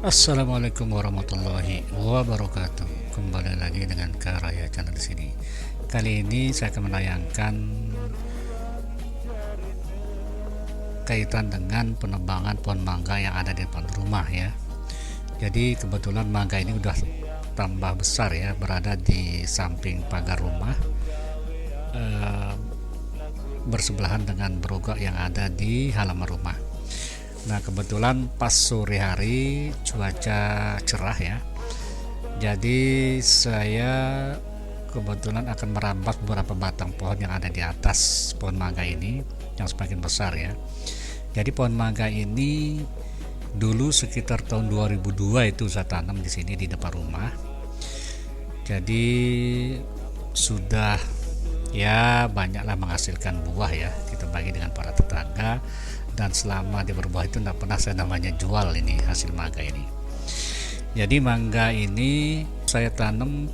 Assalamualaikum warahmatullahi wabarakatuh. Kembali lagi dengan Kak Raya Channel di sini. Kali ini saya akan menayangkan kaitan dengan penebangan pohon mangga yang ada di depan rumah ya. Jadi kebetulan mangga ini udah tambah besar ya, berada di samping pagar rumah, eh, bersebelahan dengan berugak yang ada di halaman rumah. Nah, kebetulan pas sore hari cuaca cerah ya. Jadi saya kebetulan akan merambat beberapa batang pohon yang ada di atas pohon mangga ini yang semakin besar ya. Jadi pohon mangga ini dulu sekitar tahun 2002 itu saya tanam di sini di depan rumah. Jadi sudah ya banyaklah menghasilkan buah ya. Kita bagi dengan para tetangga, dan selama dia berbuah itu tidak pernah saya namanya jual ini hasil mangga ini. Jadi mangga ini saya tanam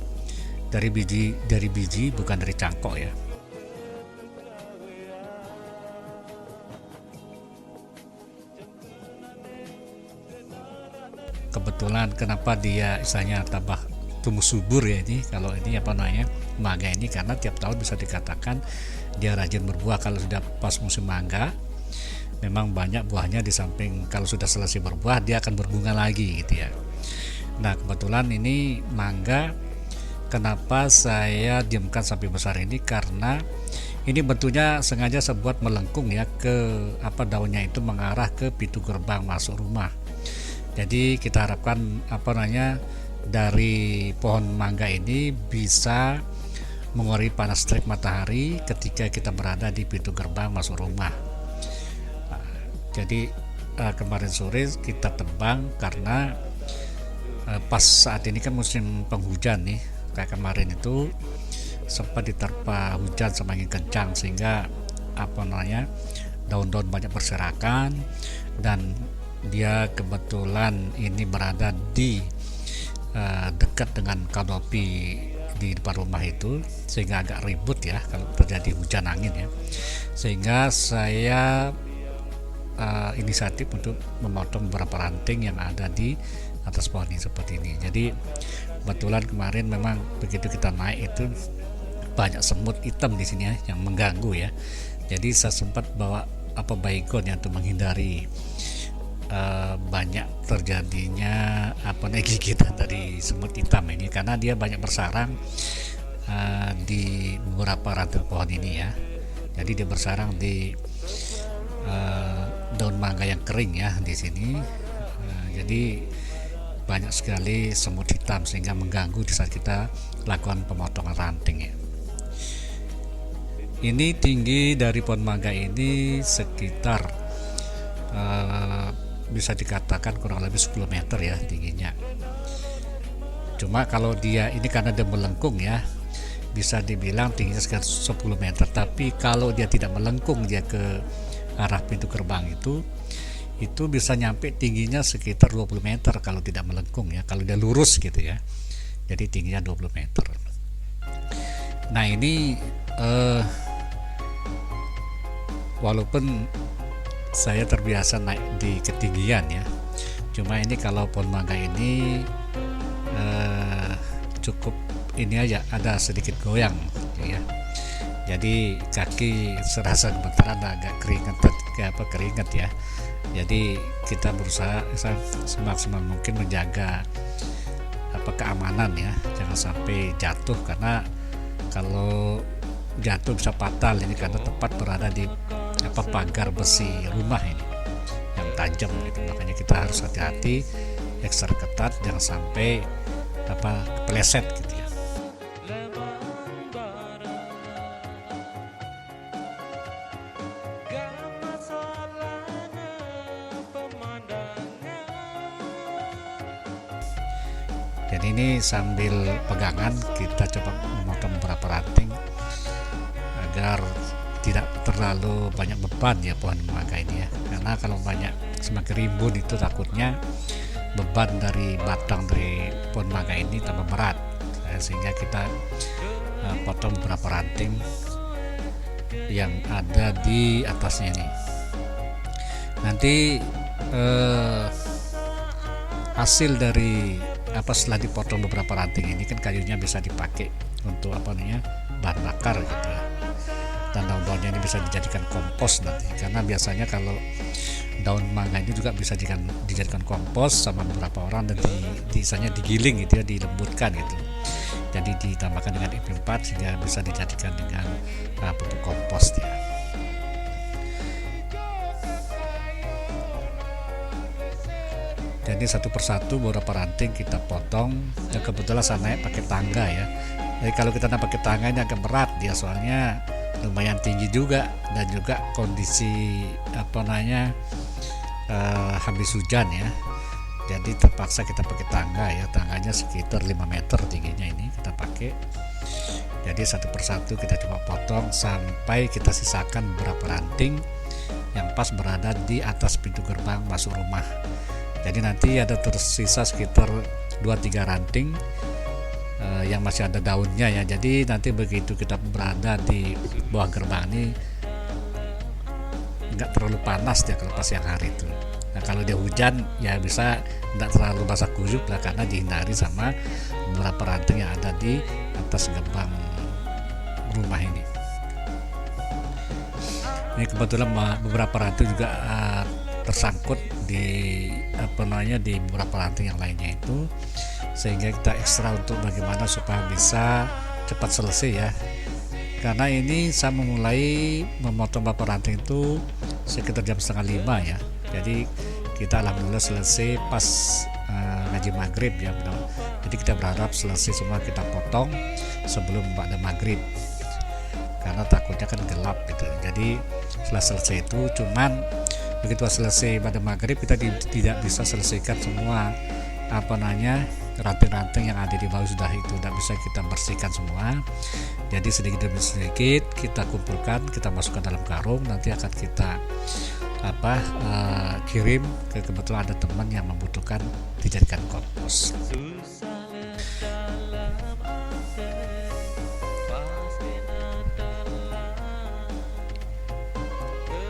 dari biji bukan dari cangkok ya. Kebetulan kenapa dia istilahnya tambah tumbuh subur ya, ini kalau ini apa namanya mangga ini, karena tiap tahun bisa dikatakan dia rajin berbuah. Kalau sudah pas musim mangga memang banyak buahnya, di samping kalau sudah selesai berbuah dia akan berbunga lagi gitu ya. Nah, kebetulan ini mangga, kenapa saya diamkan sampai besar ini, karena ini bentuknya sengaja saya buat melengkung ya, ke daunnya itu mengarah ke pintu gerbang masuk rumah. Jadi kita harapkan dari pohon mangga ini bisa mengurangi panas terik matahari ketika kita berada di pintu gerbang masuk rumah. Jadi kemarin sore kita tebang karena pas saat ini kan musim penghujan nih. Kayak kemarin itu sempat diterpa hujan semakin kencang, sehingga daun-daun banyak berserakan, dan dia kebetulan ini berada di dekat dengan kanopi di depan rumah itu, sehingga agak ribut ya kalau terjadi hujan angin ya. Sehingga saya inisiatif untuk memotong beberapa ranting yang ada di atas pohon ini seperti ini. Jadi kebetulan kemarin memang begitu kita naik itu banyak semut hitam di sini ya, yang mengganggu ya. Jadi saya sempat bawa baygon ya untuk menghindari banyak terjadinya gigitan dari semut hitam ini, karena dia banyak bersarang di beberapa ranting pohon ini ya. Jadi dia bersarang di daun mangga yang kering ya di sini. Jadi banyak sekali semut hitam sehingga mengganggu di saat kita lakukan pemotongan ranting ya. Ini tinggi dari pohon mangga ini sekitar bisa dikatakan kurang lebih 10 meter ya tingginya. Cuma kalau dia ini karena dia melengkung ya, bisa dibilang tingginya sekitar 10 meter. Tapi kalau dia tidak melengkung, dia ke arah pintu gerbang itu bisa nyampe tingginya sekitar 20 meter kalau tidak melengkung ya, kalau dia lurus gitu ya. Jadi tingginya 20 meter. Nah, ini walaupun saya terbiasa naik di ketinggian ya, cuma ini kalau pohon mangga ini cukup ini aja, ada sedikit goyang ya. Jadi kaki serasa gemetaran, agak keringat ya. Jadi kita berusaha semaksimal mungkin menjaga keamanan ya, jangan sampai jatuh, karena kalau jatuh bisa fatal ini, karena tepat berada di pagar besi rumah ini yang tajam gitu. Makanya kita harus hati-hati, ekstra ketat, jangan sampai kepleset gitu ya. Dan ini sambil pegangan kita coba memotong beberapa ranting agar tidak terlalu banyak beban ya pohon mangga ini ya. Karena kalau banyak semakin rimbun itu takutnya beban dari batang dari pohon mangga ini tambah berat. Sehingga kita potong beberapa ranting yang ada di atasnya ini. Nanti hasil dari setelah dipotong beberapa ranting ini kan kayunya bisa dipakai untuk bahan bakar gitu ya, dan daun-daunnya ini bisa dijadikan kompos nanti, karena biasanya kalau daun mangga ini juga bisa dijadikan kompos sama beberapa orang, dan misalnya digiling gitu ya, dilembutkan gitu, jadi ditambahkan dengan IP4 sehingga bisa dijadikan dengan pupuk kompos ya. Jadi satu persatu beberapa ranting kita potong, dan kebetulan saya naik pakai tangga ya. Jadi kalau kita naik pakai tangga ini agak berat dia, soalnya lumayan tinggi juga, dan juga kondisi habis hujan ya. Jadi terpaksa kita pakai tangga ya, tangganya sekitar 5 meter tingginya ini kita pakai. Jadi satu persatu kita coba potong sampai kita sisakan beberapa ranting yang pas berada di atas pintu gerbang masuk rumah. Jadi nanti ada tersisa sekitar 2-3 ranting yang masih ada daunnya ya. Jadi nanti begitu kita berada di bawah gerbang ini nggak terlalu panas ya kalau pas siang hari itu. Nah kalau dia hujan ya bisa nggak terlalu basah kuyup lah, karena dihindari sama beberapa ranting yang ada di atas gerbang rumah ini. Ini kebetulan beberapa ranting juga tersangkut di di beberapa ranting yang lainnya itu, sehingga kita ekstra untuk bagaimana supaya bisa cepat selesai ya. Karena ini saya memulai memotong beberapa ranting itu sekitar jam 4:30 ya. Jadi kita alhamdulillah selesai pas ngaji maghrib ya. Jadi kita berharap selesai semua kita potong sebelum pada maghrib, karena takutnya kan gelap gitu. Jadi setelah selesai itu, cuman begitu selesai pada maghrib kita tidak bisa selesaikan semua ranting-ranting yang ada di bawah, sudah itu tidak bisa kita bersihkan semua. Jadi sedikit demi sedikit kita kumpulkan, kita masukkan dalam karung, nanti akan kita kirim ke, kebetulan ada teman yang membutuhkan dijadikan kompos.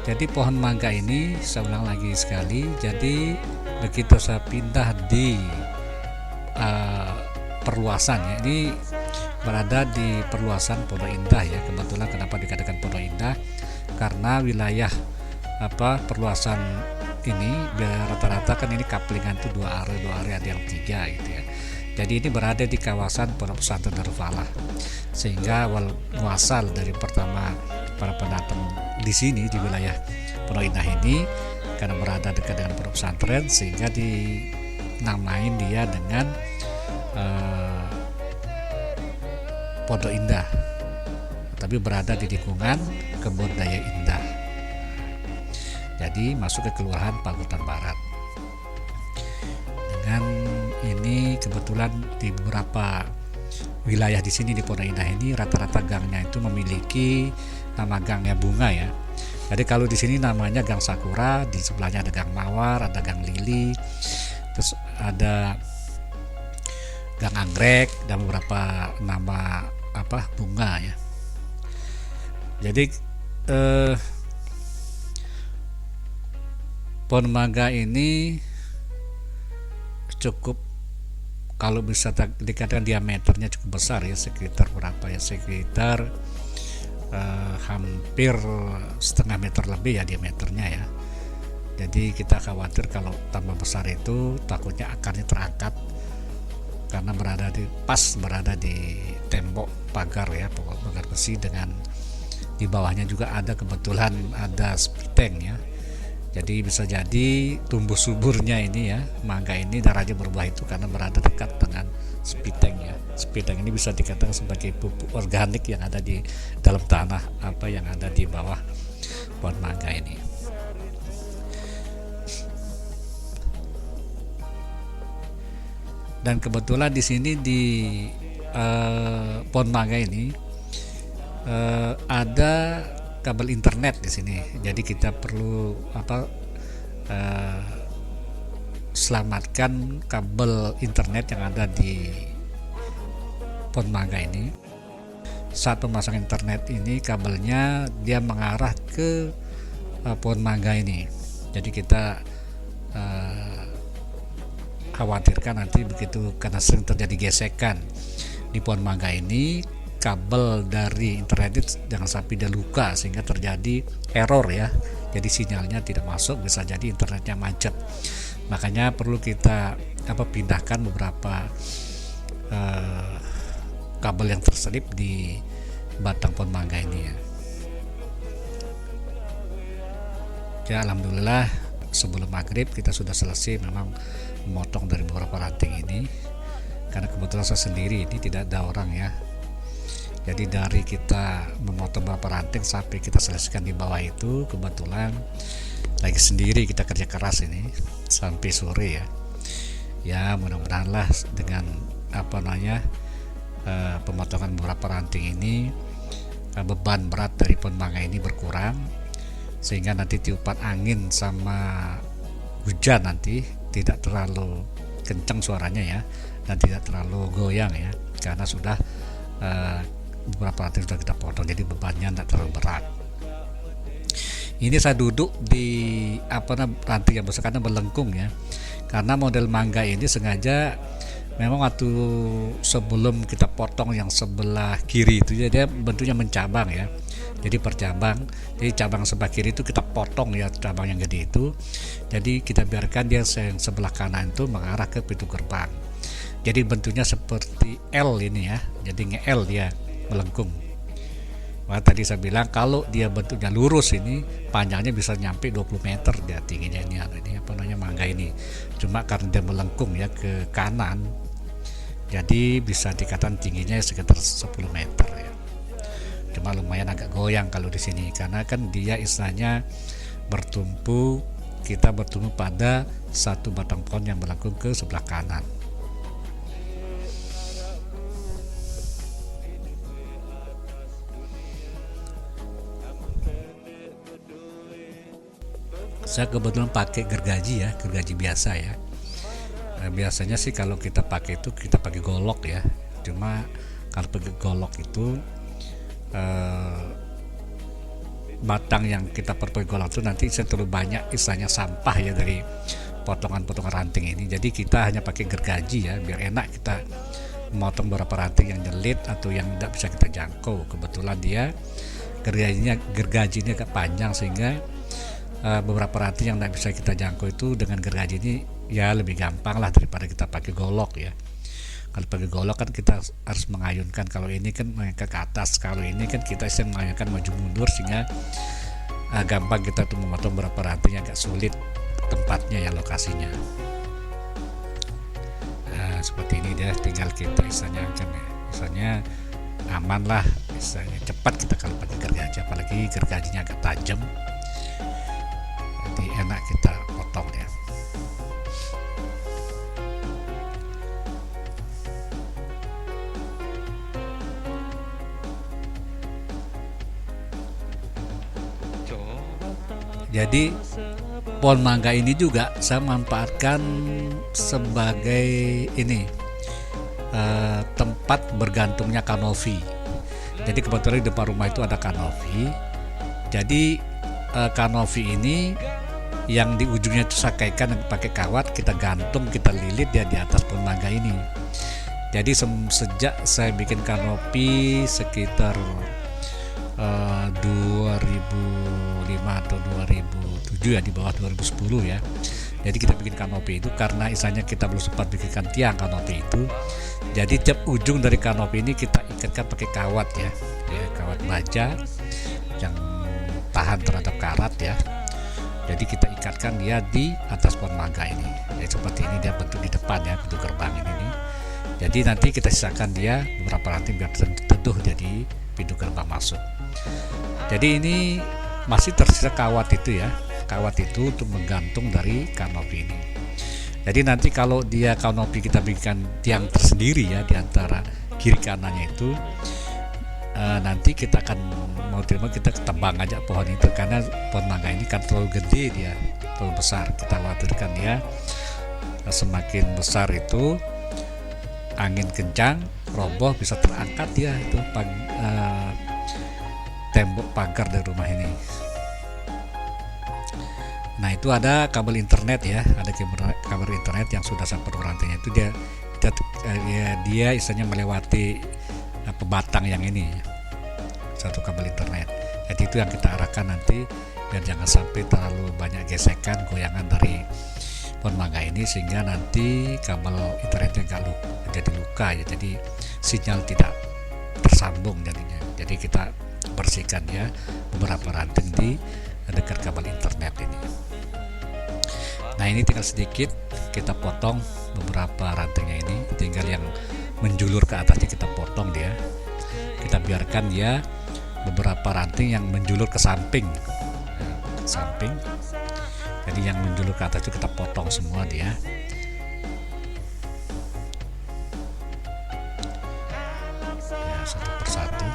Jadi pohon mangga ini, saya ulang lagi sekali, jadi begitu saya pindah di perluasan ya, ini berada di perluasan Pondok Indah ya. Kebetulan kenapa dikatakan Pondok Indah, karena wilayah perluasan ini rata-rata kan ini kaplingan tuh dua area ada yang 3 gitu ya. Jadi ini berada di kawasan Pondok Pesantren Darul Falah, sehingga awal muasal dari pertama para pendatang di sini di wilayah Pondok Indah ini karena berada dekat dengan pondok pesantren, sehingga dinamain dia dengan Pondok Indah, tapi berada di lingkungan Kebun Daya Indah. Jadi masuk ke Kelurahan Pagutan Barat. Dengan ini kebetulan di beberapa wilayah di sini di Pondok Indah ini rata-rata gangnya itu memiliki nama gangnya bunga ya. Jadi kalau di sini namanya Gang Sakura, di sebelahnya ada Gang Mawar, ada Gang Lili, terus ada Gang Anggrek, dan beberapa nama bunga ya. Jadi pohon mangga ini cukup, kalau bisa dikatakan diameternya cukup besar ya, sekitar berapa ya, sekitar hampir setengah meter lebih ya diameternya ya. Jadi kita khawatir kalau tambah besar itu takutnya akarnya terangkat, karena berada di tembok pagar ya, pagar besi, dengan di bawahnya juga ada kebetulan ada spiteng ya. Jadi bisa jadi tumbuh suburnya ini ya, mangga ini darahnya berbuah itu karena berada dekat dengan spiteng ya. Spiteng ini bisa dikatakan sebagai pupuk organik yang ada di dalam tanah yang ada di bawah pohon mangga ini. Dan kebetulan di sini di pohon mangga ini ada kabel internet di sini. Jadi kita perlu selamatkan kabel internet yang ada di pohon mangga ini. Saat pemasangan internet ini kabelnya dia mengarah ke pohon mangga ini. Jadi kita khawatirkan nanti begitu karena sering terjadi gesekan di pohon mangga ini, kabel dari internet itu jangan sampai dia luka sehingga terjadi error ya. Jadi sinyalnya tidak masuk, bisa jadi internetnya macet. Makanya perlu kita pindahkan beberapa kabel yang terselip di batang pohon mangga ini ya. Ya alhamdulillah sebelum maghrib kita sudah selesai memang memotong dari beberapa ranting ini, karena kebetulan saya sendiri, ini tidak ada orang ya. Jadi dari kita memotong beberapa ranting sampai kita selesaikan di bawah itu, kebetulan lagi sendiri kita kerja keras ini sampai sore ya. Ya mudah-mudahan lah dengan pemotongan beberapa ranting ini beban berat dari pohon mangga ini berkurang, sehingga nanti tiupan angin sama hujan nanti tidak terlalu kencang suaranya ya, dan tidak terlalu goyang ya, karena sudah beberapa ranting sudah kita potong, jadi bebannya tidak terlalu berat. Ini saya duduk di ranting yang besar karena melengkung ya, karena model mangga ini sengaja memang waktu sebelum kita potong yang sebelah kiri itu dia bentuknya mencabang ya, jadi percabang. Jadi cabang sebelah kiri itu kita potong ya, cabang yang gede itu, jadi kita biarkan dia yang sebelah kanan itu mengarah ke pintu gerbang. Jadi bentuknya seperti L ini ya, jadi nge-L dia melengkung. Maka tadi saya bilang kalau dia bentuknya lurus ini panjangnya bisa nyampe 20 meter dia tingginya ini mangga ini. Cuma karena dia melengkung ya ke kanan, jadi bisa dikatakan tingginya sekitar 10 meter ya. Cuma lumayan agak goyang kalau di sini karena kan dia istilahnya kita bertumpu pada satu batang pohon yang melengkung ke sebelah kanan. Saya kebetulan pakai gergaji ya, gergaji biasa ya. Biasanya sih kalau kita pakai golok ya. Cuma kalau pakai golok itu batang yang kita pakai golok itu nanti terlalu banyak istilahnya sampah ya dari potongan-potongan ranting ini. Jadi kita hanya pakai gergaji ya, biar enak kita memotong beberapa ranting yang jelit atau yang tidak bisa kita jangkau. Kebetulan dia gergajinya agak panjang sehingga beberapa ranting yang tidak bisa kita jangkau itu dengan gergaji ini ya lebih gampang lah daripada kita pakai golok ya. Kalau pakai golok kan kita harus mengayunkan, kalau ini kan mengangkat ke atas, kalau ini kan kita bisa mengayunkan maju mundur sehingga gampang kita tuh memotong beberapa ranting yang agak sulit tempatnya ya, lokasinya. Seperti ini dia, tinggal kita misalnya aman lah, misalnya cepat kita kalau pakai gergaji, apalagi gergajinya agak tajam. Jadi enak kita potong ya. Jadi pohon mangga ini juga saya manfaatkan sebagai tempat bergantungnya kanopi. Jadi kebetulan di depan rumah itu ada kanopi. Jadi kanopi ini yang di ujungnya itu saya kaitkan pakai kawat, kita gantung, kita lilit dia di atas pohon mangga ini. Jadi sejak saya bikin kanopi sekitar 2005 atau 2007 ya, di bawah 2010 ya. Jadi kita bikin kanopi itu karena istilahnya kita belum sempat bikinkan tiang kanopi itu. Jadi tiap ujung dari kanopi ini kita ikatkan pakai kawat ya, kawat baja yang tahan terhadap karat ya. Jadi kita ikatkan dia di atas pohon mangga ini. Jadi seperti ini dia bentuk di depan ya, pintu gerbang ini nih. Jadi nanti kita sisakan dia beberapa ranting biar teduh jadi pintu gerbang masuk. Jadi ini masih tersisa kawat itu ya. Kawat itu untuk menggantung dari kanopi ini. Jadi nanti kalau dia kanopi kita bikin tiang tersendiri ya di antara kiri kanannya itu, nanti kita akan kita tebang aja pohon itu, karena pohon mangga ini kan terlalu gede, dia terlalu besar. Kita khawatirkan ya semakin besar itu angin kencang roboh, bisa terangkat ya itu tembok pagar dari rumah ini. Nah itu ada kabel internet ya, ada kabel internet yang sudah sampai rantainya itu dia istilahnya melewati pebatang yang ini ya, satu kabel internet. Jadi itu yang kita arahkan nanti biar jangan sampai terlalu banyak gesekan goyangan dari pohon mangga ini, sehingga nanti kabel internetnya jadi luka ya, jadi sinyal tidak tersambung jadinya. Jadi kita bersihkan ya beberapa ranting di dekat kabel internet ini. Nah ini tinggal sedikit kita potong beberapa rantingnya, ini tinggal yang menjulur ke atasnya kita potong dia. Kita biarkan dia beberapa ranting yang menjulur ke samping, jadi yang menjulur ke atas itu kita potong semua dia. Ya, satu persatu.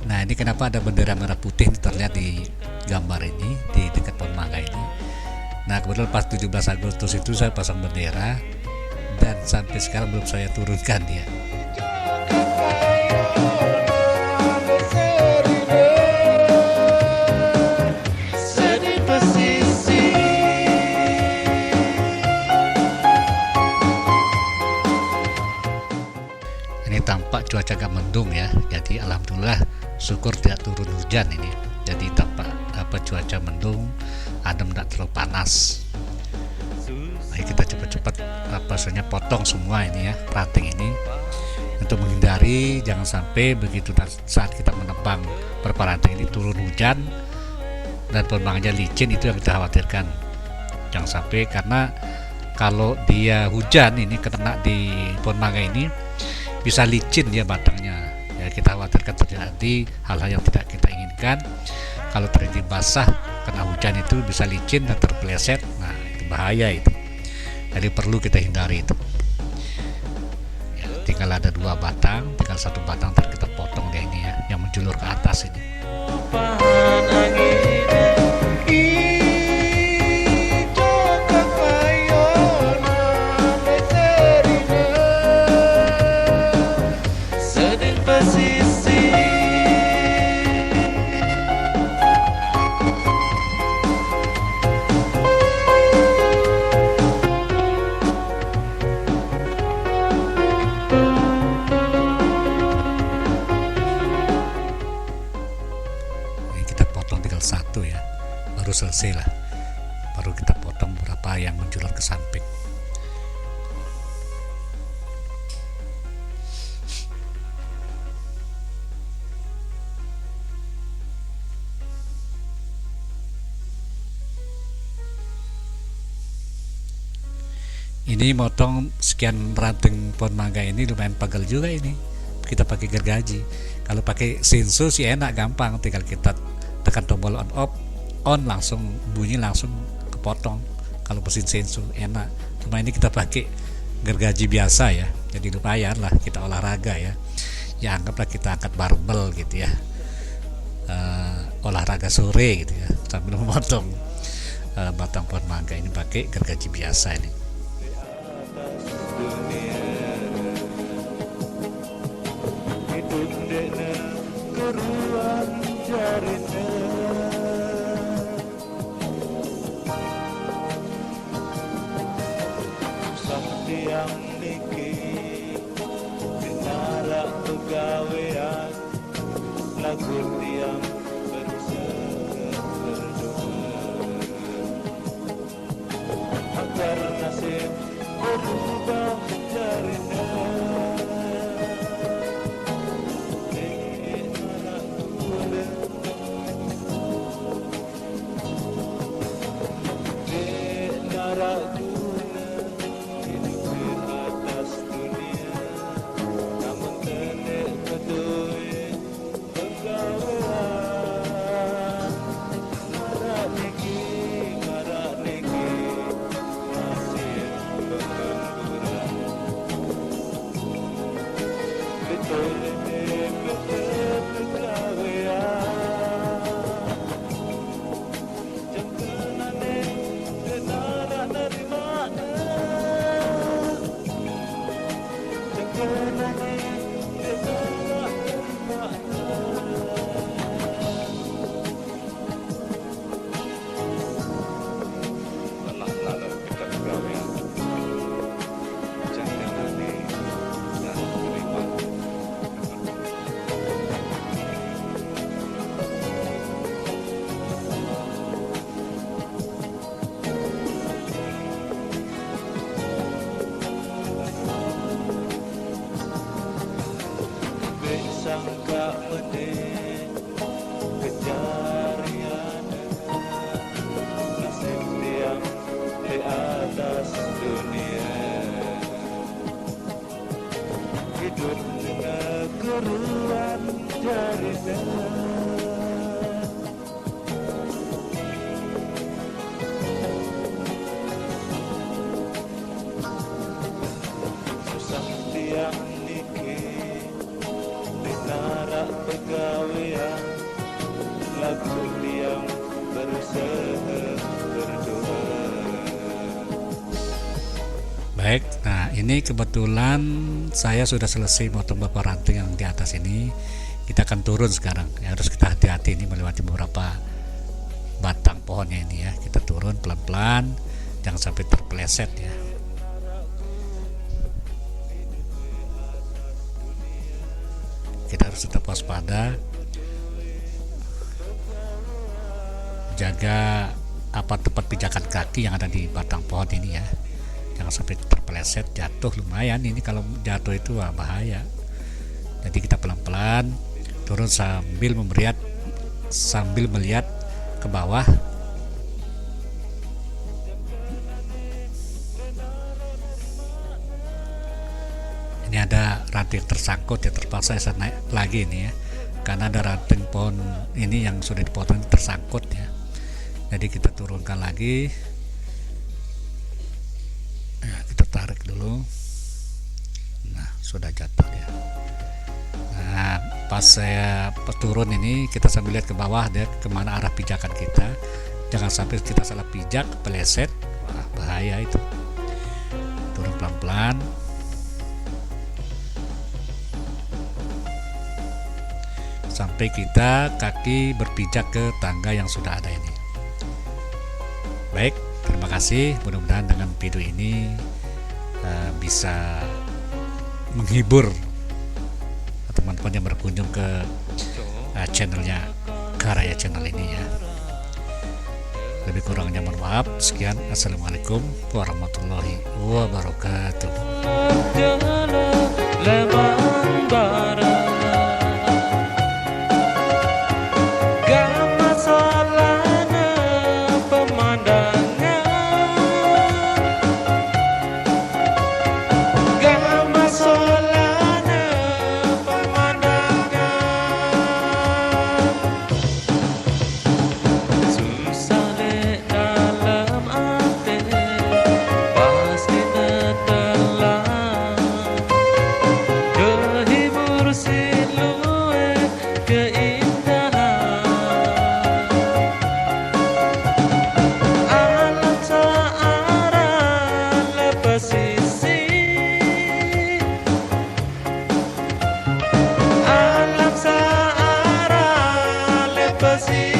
Nah ini kenapa ada bendera merah putih terlihat di gambar ini di dekat pohon mangga ini. Nah kebetulan pas 17 Agustus itu saya pasang bendera dan sampai sekarang belum saya turunkan dia. Ini tampak cuaca agak mendung ya, jadi alhamdulillah syukur tidak turun hujan ini. Jadi tampak cuaca mendung, adem, tidak terlalu panas. Nah, kita cepat-cepat potong semua ini ya ranting ini untuk menghindari jangan sampai begitu saat kita menebang beberapa ranting ini turun hujan dan pohon mangga licin. Itu yang kita khawatirkan, jangan sampai, karena kalau dia hujan ini kena di pohon mangga ini bisa licin dia batangnya ya. Kita khawatirkan terjadi hal-hal yang tidak kita inginkan. Kalau terjadi basah kena hujan itu bisa licin dan terpeleset, nah itu bahaya itu. Jadi perlu kita hindari itu ya. Tinggal ada 2 batang, tinggal 1 batang kita potong dia ini ya, yang menjulur ke atas ini. Satu ya, baru selesai lah, baru kita potong beberapa yang menjulur ke samping. Ini motong sekian ranting pohon mangga ini lumayan pegel juga ini, kita pakai gergaji. Kalau pakai senso sih enak, gampang, tinggal kita tekan tombol on off, on langsung bunyi, langsung kepotong. Kalau mesin senso enak, cuma ini kita pakai gergaji biasa ya, jadi lumayan lah kita olahraga ya. Ya anggaplah kita angkat barbel gitu ya, olahraga sore gitu ya, sambil memotong batang pohon mangga ini pakai gergaji biasa ini. Yang niki dinara pegawean lagu tiang agar nasib berubah jarina. Nara Baik, nah ini kebetulan saya sudah selesai motong beberapa ranting yang di atas ini. Kita akan turun sekarang. Ya, harus kita hati-hati ini melewati beberapa batang pohonnya ini ya. Kita turun pelan-pelan, jangan sampai terpeleset ya. Kita harus tetap waspada, jaga tempat pijakan kaki yang ada di batang pohon ini ya. Jangan sampai terpeleset, jatuh lumayan ini, kalau jatuh itu bahaya. Jadi kita pelan-pelan turun sambil melihat ke bawah. Ini ada ranting tersangkut ya, terpaksa saya naik lagi ini ya, karena ada ranting pohon ini yang sudah dipotong tersangkut ya. Jadi kita turunkan lagi. Ya, kita tarik dulu. Nah, sudah jatuh ya. Nah, pas saya turun ini, kita sambil lihat ke bawah dia kemana arah pijakan kita. Jangan sampai kita salah pijak, peleset, wah bahaya itu. Turun pelan-pelan. Sampai kita kaki berpijak ke tangga yang sudah ada ini. Baik, terima kasih. Mudah-mudahan dengan video ini bisa menghibur teman-teman yang berkunjung ke channelnya Karaya Channel ini ya. Lebih kurangnya mohon maaf. Sekian, assalamualaikum warahmatullahi wabarakatuh. Alam sa arah lepasi